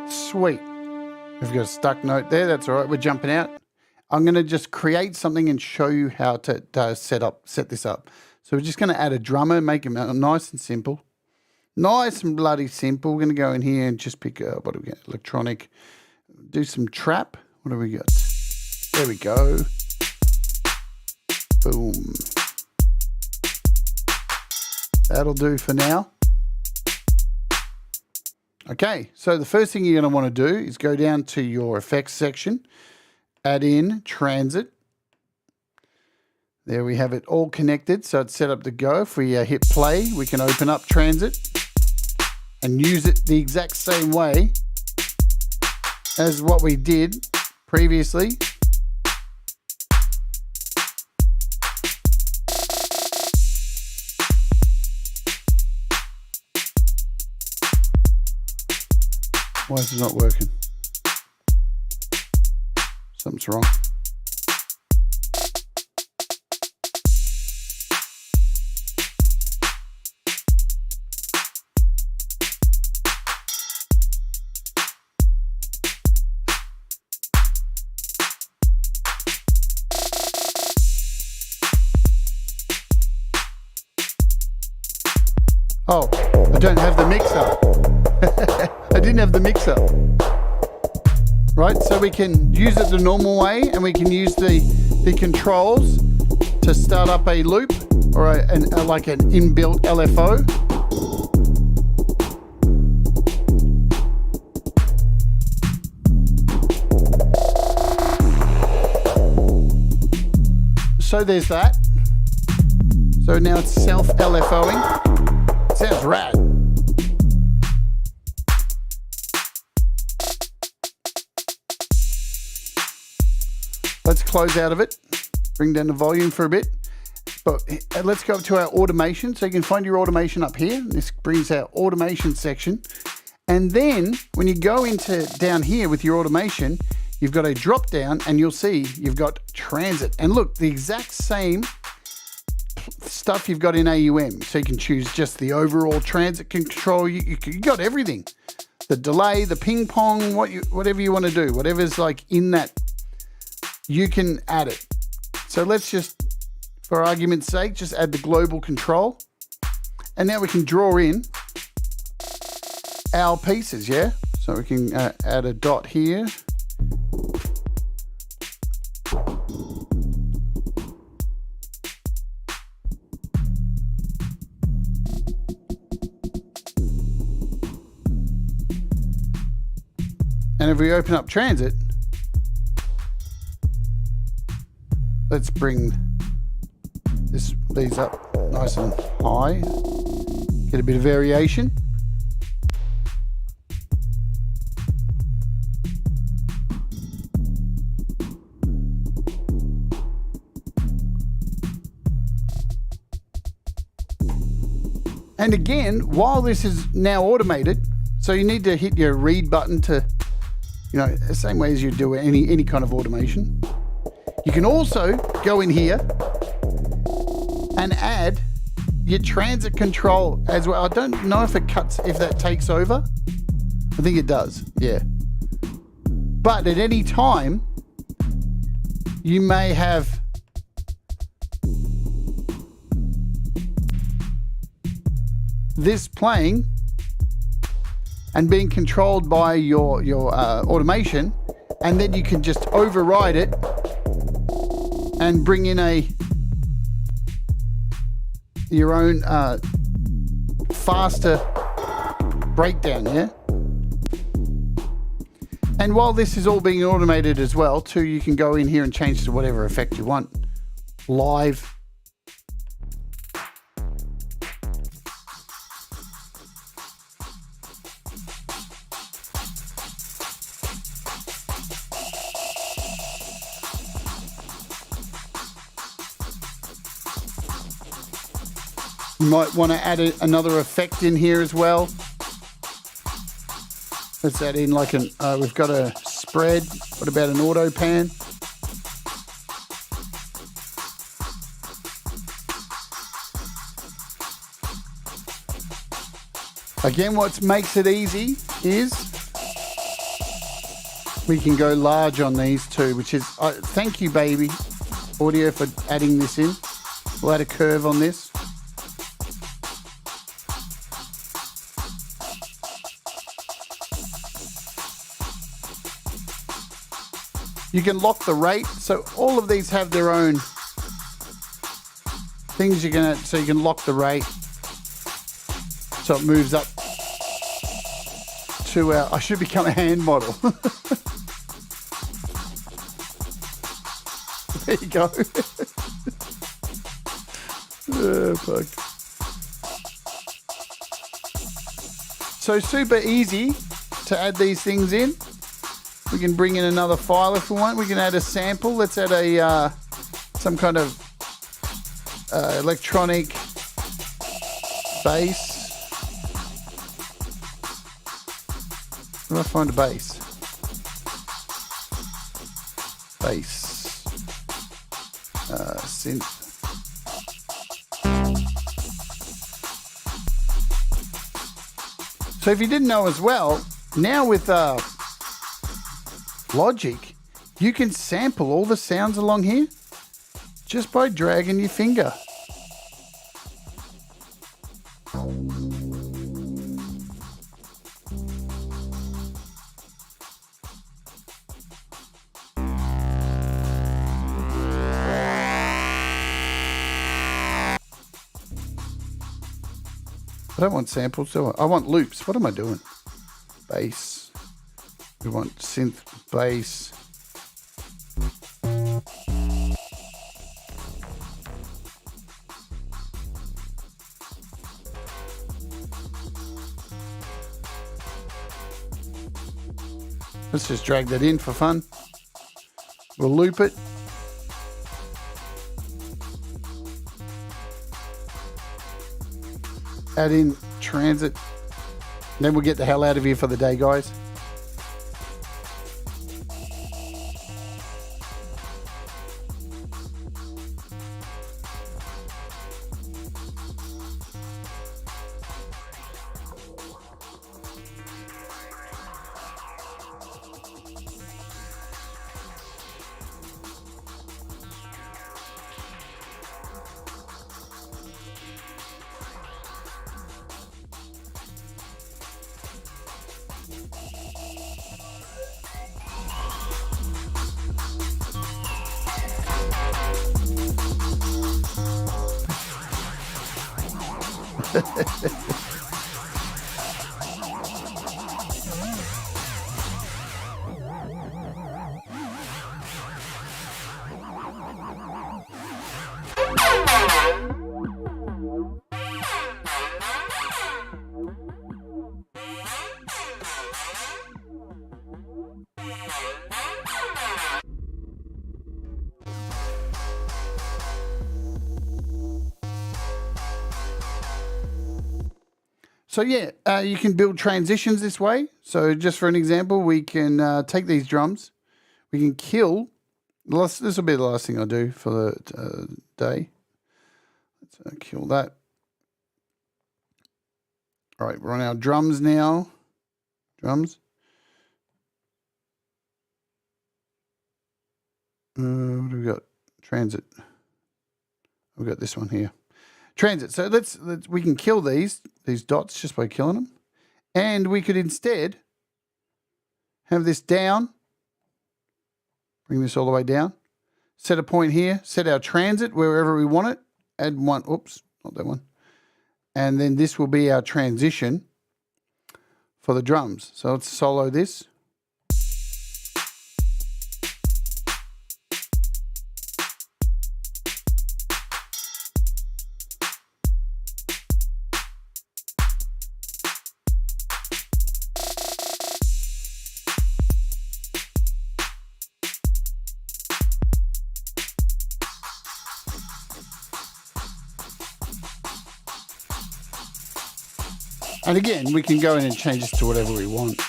Sweet. We've got a stuck note there. That's all right. We're jumping out. I'm going to just create something and show you how to set this up. So we're just going to add a drummer, make it nice and simple. Nice and bloody simple. We're going to go in here and just pick, what do we get? Electronic. Do some trap. What do we got? There we go. Boom. That'll do for now. Okay, so the first thing you're going to want to do is go down to your effects section, add in Transit. There we have it all connected, so it's set up to go. If we hit play, we can open up Transit and use it the exact same way as what we did previously. Why is it not working? Something's wrong. Oh, I don't have the mixer. I didn't have the mixer. Right, so we can use it the normal way, and we can use the controls to start up a loop or like an inbuilt LFO. So there's that. So now it's self-LFOing. Sounds rad. Let's close out of it. Bring down the volume for a bit. But let's go up to our automation. So you can find your automation up here. This brings our automation section. And then when you go into down here with your automation, you've got a drop down and you'll see you've got transit. And look, the exact same stuff you've got in AUM. So you can choose just the overall transit control. You got everything. The delay, the ping pong, whatever you want to do, whatever's like in that, you can add it. So let's just, for argument's sake, just add the global control. And now we can draw in our pieces, yeah? So we can add a dot here. And if we open up transit, let's bring these up nice and high, get a bit of variation. And again, while this is now automated, so you need to hit your read button to, you know, the same way as you do any kind of automation. You can also go in here and add your transit control as well. I don't know if that takes over. I think it does, yeah. But at any time, you may have this playing and being controlled by your automation, and then you can just override it and bring in your own faster breakdown, yeah? And while this is all being automated as well, too, you can go in here and change to whatever effect you want. Live. You might want to add another effect in here as well. Let's add in like we've got a spread. What about an auto pan? Again, what makes it easy is we can go large on these too, which is, thank you, Baby Audio, for adding this in. We'll add a curve on this. You can lock the rate, so all of these have their own things so you can lock the rate so it moves up to our, I should become a hand model. There you go. Oh, fuck. So super easy to add these things in. We can bring in another file if we want. We can add a sample. Let's add some kind of electronic bass. Where do I find a bass? Bass. Synth. So if you didn't know as well, now with Logic, you can sample all the sounds along here just by dragging your finger. I don't want samples, do I? I want loops. What am I doing? Bass. We want synth, bass. Let's just drag that in for fun. We'll loop it. add in transit. Then we'll get the hell out of here for the day, guys. So yeah, you can build transitions this way. So just for an example, we can take these drums. We can kill. This will be the last thing I do for the day. Let's kill that. All right, we're on our drums now. Drums. What do we got? Transit. We've got this one here. Transit. So we can kill these dots just by killing them. And we could instead have this down. Bring this all the way down. Set a point here. Set our transit wherever we want it. Add one. Oops, not that one. And then this will be our transition for the drums. So let's solo this. And again, we can go in and change this to whatever we want.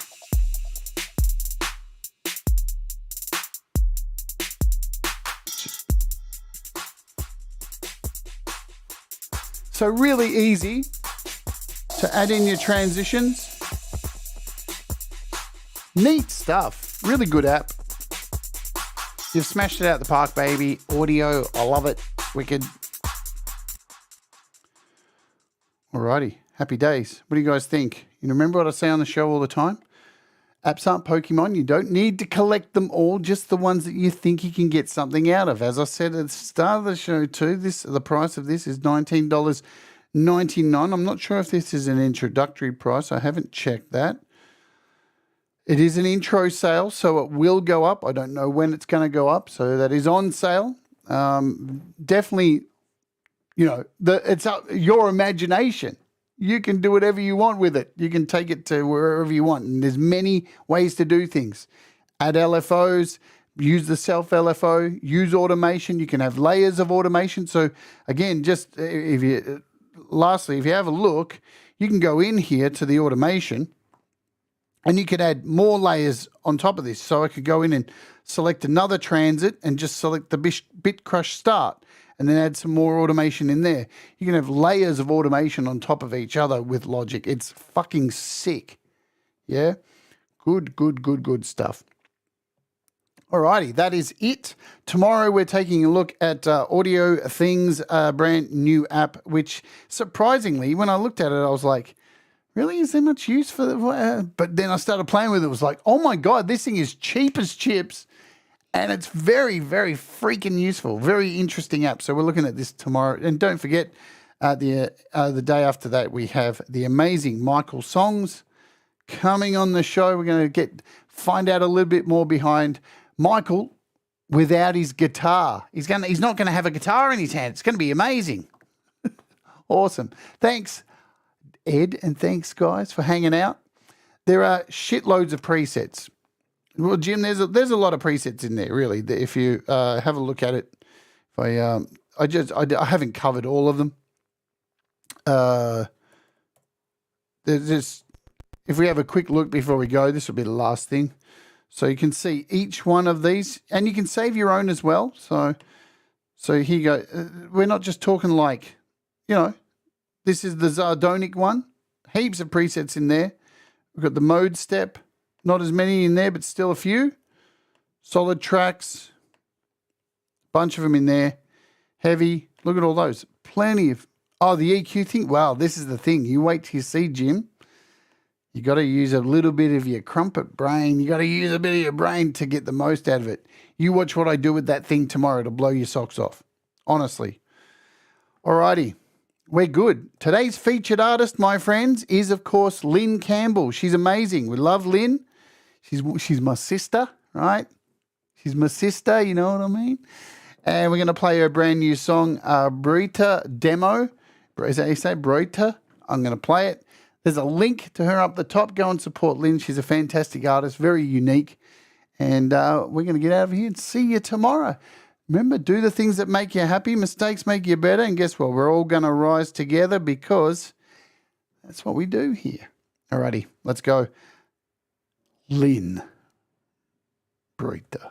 So really easy to add in your transitions. Neat stuff. Really good app. You've smashed it out the park, baby. Audio, I love it. Wicked. Alrighty. Happy days. What do you guys think? You remember what I say on the show all the time? Apps aren't Pokemon. You don't need to collect them all, just the ones that you think you can get something out of. As I said at the start of the show too, the price of this is $19.99. I'm not sure if this is an introductory price. I haven't checked that. It is an intro sale, so it will go up. I don't know when it's going to go up, so that is on sale. Definitely, it's up, your imagination. You can do whatever you want with it. You can take it to wherever you want. And there's many ways to do things. Add LFOs, use the self LFO, use automation. You can have layers of automation. So again, lastly, if you have a look, you can go in here to the automation and you could add more layers on top of this. So I could go in and select another transit and just select the bit crush start. And then add some more automation in there. You can have layers of automation on top of each other with Logic. It's fucking sick. Yeah? Good stuff. Alrighty, that is it. Tomorrow we're taking a look at Audio Things, brand new app, which surprisingly, when I looked at it, I was like, really? Is there much use for that? But then I started playing with it. It was like, oh my God, this thing is cheap as chips. And it's very, very freaking useful. Very interesting app. So we're looking at this tomorrow. And don't forget, the day after that, we have the amazing Michael Songs coming on the show. We're going to find out a little bit more behind Michael without his guitar. He's not going to have a guitar in his hand. It's going to be amazing. Awesome. Thanks, Ed, and thanks, guys, for hanging out. There are shitloads of presets. Well, Jim, there's a lot of presets in there, really. If you have a look at it, I haven't covered all of them. there's just, if we have a quick look before we go, this will be the last thing. So you can see each one of these, and you can save your own as well. So here you go. We're not just talking like, you know, this is the Zardonic one. Heaps of presets in there. We've got the mode step. Not as many in there, but still a few. Solid tracks. Bunch of them in there. Heavy. Look at all those. Plenty of... Oh, the EQ thing. Wow, this is the thing. You wait till you see Jim. You got to use a little bit of your crumpet brain. You got to use a bit of your brain to get the most out of it. You watch what I do with that thing tomorrow to blow your socks off. Honestly. Alrighty. We're good. Today's featured artist, my friends, is, of course, Lynn Campbell. She's amazing. We love Lynn. She's my sister, right? She's my sister, you know what I mean? And we're going to play her brand new song, Brita Demo. Is that how you say Brita? I'm going to play it. There's a link to her up the top. Go and support Lynn. She's a fantastic artist, very unique. And we're going to get out of here and see you tomorrow. Remember, do the things that make you happy. Mistakes make you better. And guess what? We're all going to rise together because that's what we do here. Alrighty, let's go. Lynn Brita.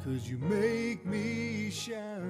'cause you make me shine.